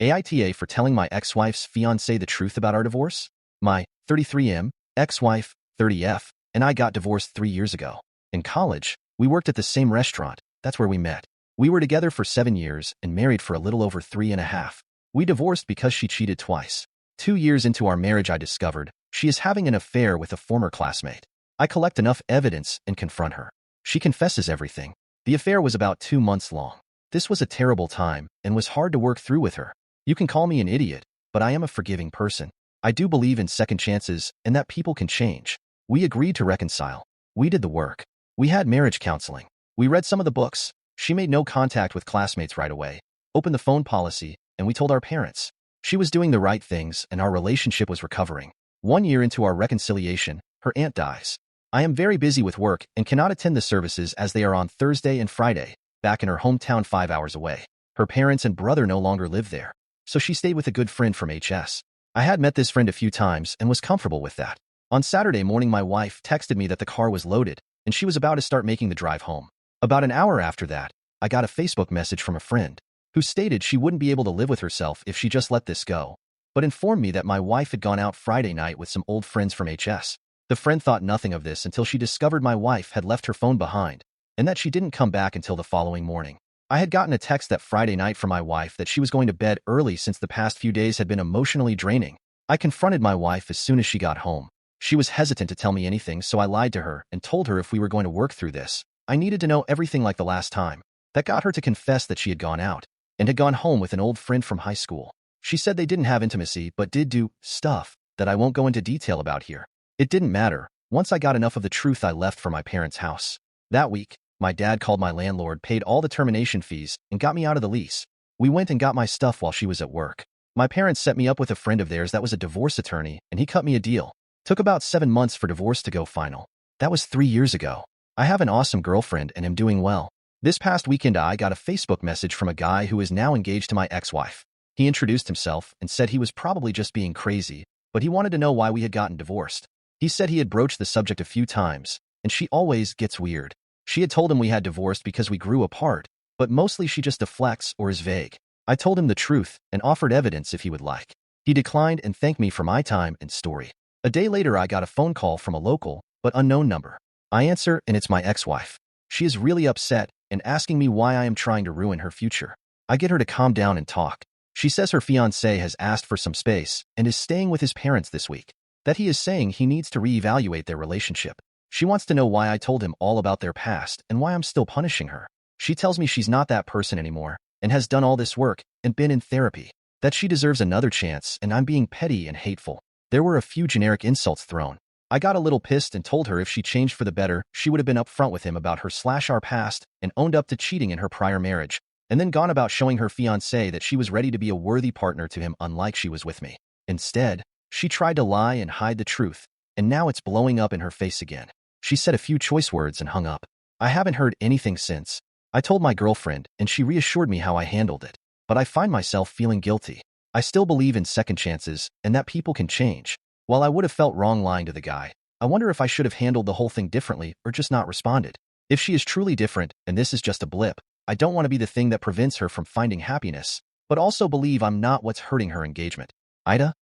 aita for telling my ex-wife's fiancé the truth about our divorce? My 33M ex-wife, 30F, and I got divorced 3 years ago. In college, we worked at the same restaurant. That's where we met. We were together for 7 years and married for a little over 3.5. We divorced because she cheated twice. 2 years into our marriage, I discovered she is having an affair with a former classmate. I collect enough evidence and confront her. She confesses everything. The affair was about 2 months long. This was a terrible time and was hard to work through with her. You can call me an idiot, but I am a forgiving person. I do believe in second chances and that people can change. We agreed to reconcile. We did the work. We had marriage counseling. We read some of the books. She made no contact with classmates right away, opened the phone policy, and we told our parents. She was doing the right things and our relationship was recovering. 1 year into our reconciliation, her aunt dies. I am very busy with work and cannot attend the services as they are on Thursday and Friday, back in her hometown 5 hours away. Her parents and brother no longer live there, so she stayed with a good friend from HS. I had met this friend a few times and was comfortable with that. On Saturday morning, my wife texted me that the car was loaded and she was about to start making the drive home. About an hour after that, I got a Facebook message from a friend who stated she wouldn't be able to live with herself if she just let this go, but informed me that my wife had gone out Friday night with some old friends from HS. The friend thought nothing of this until she discovered my wife had left her phone behind and that she didn't come back until the following morning. I had gotten a text that Friday night from my wife that she was going to bed early since the past few days had been emotionally draining. I confronted my wife as soon as she got home. She was hesitant to tell me anything, so I lied to her and told her if we were going to work through this, I needed to know everything like the last time. That got her to confess that she had gone out and had gone home with an old friend from high school. She said they didn't have intimacy but did do stuff that I won't go into detail about here. It didn't matter. Once I got enough of the truth, I left for my parents' house. That week, my dad called my landlord, paid all the termination fees, and got me out of the lease. We went and got my stuff while she was at work. My parents set me up with a friend of theirs that was a divorce attorney, and he cut me a deal. Took about 7 months for divorce to go final. That was 3 years ago. I have an awesome girlfriend and am doing well. This past weekend, I got a Facebook message from a guy who is now engaged to my ex-wife. He introduced himself and said he was probably just being crazy, but he wanted to know why we had gotten divorced. He said he had broached the subject a few times, and she always gets weird. She had told him we had divorced because we grew apart, but mostly she just deflects or is vague. I told him the truth and offered evidence if he would like. He declined and thanked me for my time and story. A day later, I got a phone call from a local but unknown number. I answer, and it's my ex-wife. She is really upset and asking me why I am trying to ruin her future. I get her to calm down and talk. She says her fiancé has asked for some space and is staying with his parents this week. That he is saying he needs to reevaluate their relationship. She wants to know why I told him all about their past and why I'm still punishing her. She tells me she's not that person anymore and has done all this work and been in therapy. That she deserves another chance and I'm being petty and hateful. There were a few generic insults thrown. I got a little pissed and told her if she changed for the better, she would have been upfront with him about her/our past and owned up to cheating in her prior marriage, and then gone about showing her fiancé that she was ready to be a worthy partner to him, unlike she was with me. Instead, she tried to lie and hide the truth, and now it's blowing up in her face again. She said a few choice words and hung up. I haven't heard anything since. I told my girlfriend, and she reassured me how I handled it, but I find myself feeling guilty. I still believe in second chances and that people can change. While I would have felt wrong lying to the guy, I wonder if I should have handled the whole thing differently or just not responded. If she is truly different and this is just a blip, I don't want to be the thing that prevents her from finding happiness, but also believe I'm not what's hurting her engagement. Ida,